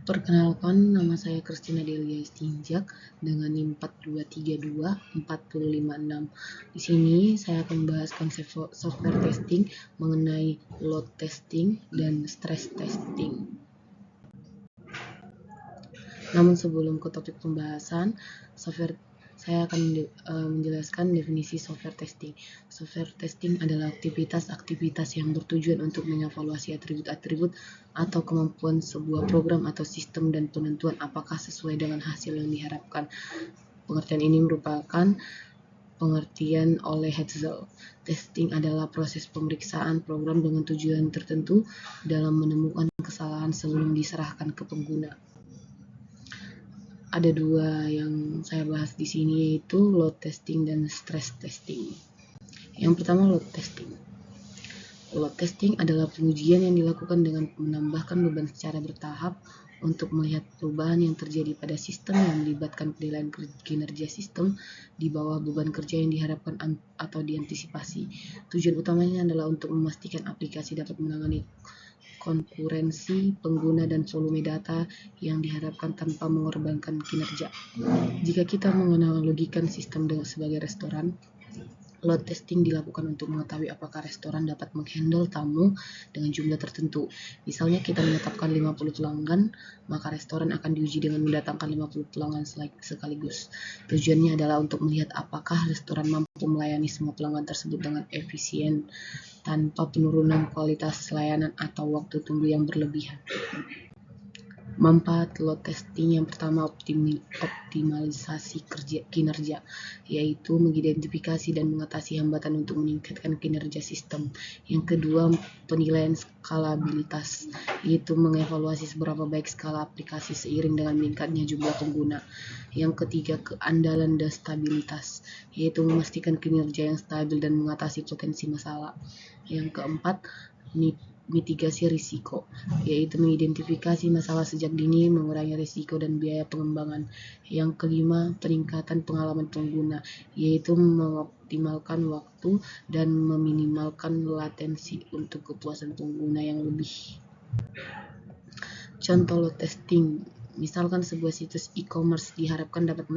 Perkenalkan, nama saya Christina Delia Istinjak dengan NIM 42324056. Di sini saya akan membahas konsep software testing mengenai load testing dan stress testing. Namun sebelum ke topik pembahasan, saya akan menjelaskan definisi software testing. Software testing adalah aktivitas yang bertujuan untuk mengevaluasi atribut-atribut atau kemampuan sebuah program atau sistem dan penentuan apakah sesuai dengan hasil yang diharapkan. Pengertian ini merupakan pengertian oleh Hetzel. Testing adalah proses pemeriksaan program dengan tujuan tertentu dalam menemukan kesalahan sebelum diserahkan ke pengguna. Ada dua yang saya bahas di sini, yaitu load testing dan stress testing. Yang pertama, load testing. Load testing adalah pengujian yang dilakukan dengan menambahkan beban secara bertahap untuk melihat perubahan yang terjadi pada sistem yang melibatkan penilaian kinerja sistem di bawah beban kerja yang diharapkan atau diantisipasi. Tujuan utamanya adalah untuk memastikan aplikasi dapat menangani konkurensi pengguna dan volume data yang diharapkan tanpa mengorbankan kinerja. Jika kita menganalogikan sistem sebagai restoran, load testing dilakukan untuk mengetahui apakah restoran dapat menghandle tamu dengan jumlah tertentu. Misalnya kita menetapkan 50 pelanggan, maka restoran akan diuji dengan mendatangkan 50 pelanggan sekaligus. Tujuannya adalah untuk melihat apakah restoran mampu melayani semua pelanggan tersebut dengan efisien tanpa penurunan kualitas layanan atau waktu tunggu yang berlebihan. Manfaat load testing yang pertama, optimalisasi kinerja, yaitu mengidentifikasi dan mengatasi hambatan untuk meningkatkan kinerja sistem. Yang kedua, penilaian skalabilitas, yaitu mengevaluasi seberapa baik skala aplikasi seiring dengan meningkatnya jumlah pengguna. Yang ketiga, keandalan dan stabilitas, yaitu memastikan kinerja yang stabil dan mengatasi potensi masalah. Yang keempat, mitigasi risiko, yaitu mengidentifikasi masalah sejak dini, mengurangi risiko dan biaya pengembangan. Yang kelima, peningkatan pengalaman pengguna, yaitu mengoptimalkan waktu dan meminimalkan latensi untuk kepuasan pengguna yang lebih. Contoh load testing, misalkan sebuah situs e-commerce diharapkan dapat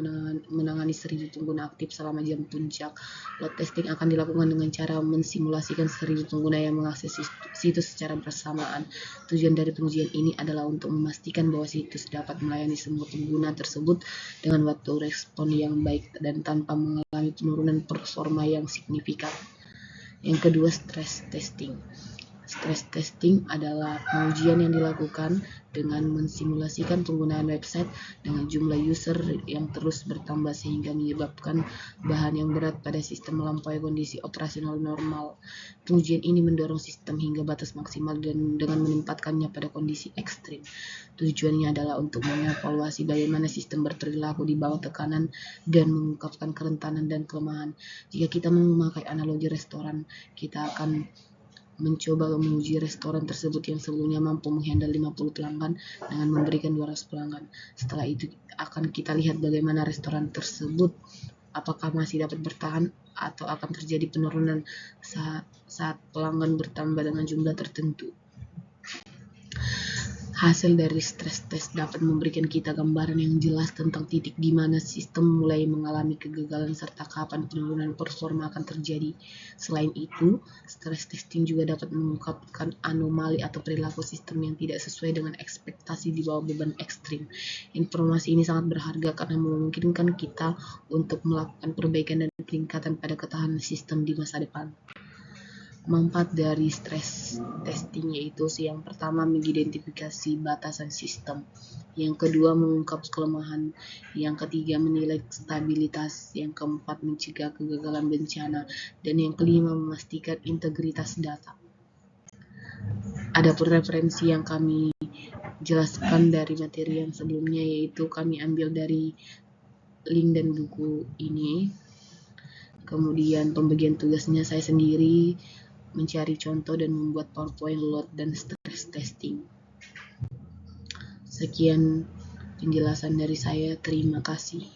menangani 1000 pengguna aktif selama jam puncak. Load testing akan dilakukan dengan cara mensimulasikan 1000 pengguna yang mengakses situs secara bersamaan. Tujuan dari pengujian ini adalah untuk memastikan bahwa situs dapat melayani semua pengguna tersebut dengan waktu respon yang baik dan tanpa mengalami penurunan performa yang signifikan. Yang kedua, stress testing. Stress testing adalah pengujian yang dilakukan dengan mensimulasikan penggunaan website dengan jumlah user yang terus bertambah sehingga menyebabkan bahan yang berat pada sistem melampaui kondisi operasional normal. Pengujian ini mendorong sistem hingga batas maksimal dan dengan menempatkannya pada kondisi ekstrim. Tujuannya adalah untuk mengevaluasi bagaimana sistem berperilaku di bawah tekanan dan mengungkapkan kerentanan dan kelemahan. Jika kita memakai analogi restoran, kita akan mencoba menguji restoran tersebut yang sebelumnya mampu menghandle 50 pelanggan dengan memberikan 200 pelanggan. Setelah itu akan kita lihat bagaimana restoran tersebut apakah masih dapat bertahan atau akan terjadi penurunan saat pelanggan bertambah dengan jumlah tertentu. Hasil dari stress test dapat memberikan kita gambaran yang jelas tentang titik di mana sistem mulai mengalami kegagalan serta kapan penurunan performa akan terjadi. Selain itu, stress testing juga dapat mengungkapkan anomali atau perilaku sistem yang tidak sesuai dengan ekspektasi di bawah beban ekstrim. Informasi ini sangat berharga karena memungkinkan kita untuk melakukan perbaikan dan peningkatan pada ketahanan sistem di masa depan. Manfaat dari stress testing yaitu yang pertama, mengidentifikasi batasan sistem. Yang kedua, mengungkap kelemahan. Yang ketiga, menilai stabilitas. Yang keempat, mencegah kegagalan bencana. Dan yang kelima, memastikan integritas data. Adapun referensi yang kami jelaskan dari materi yang sebelumnya, yaitu kami ambil dari link dan buku ini. Kemudian pembagian tugasnya saya sendiri mencari contoh dan membuat PowerPoint load dan stress testing. Sekian penjelasan dari saya, terima kasih.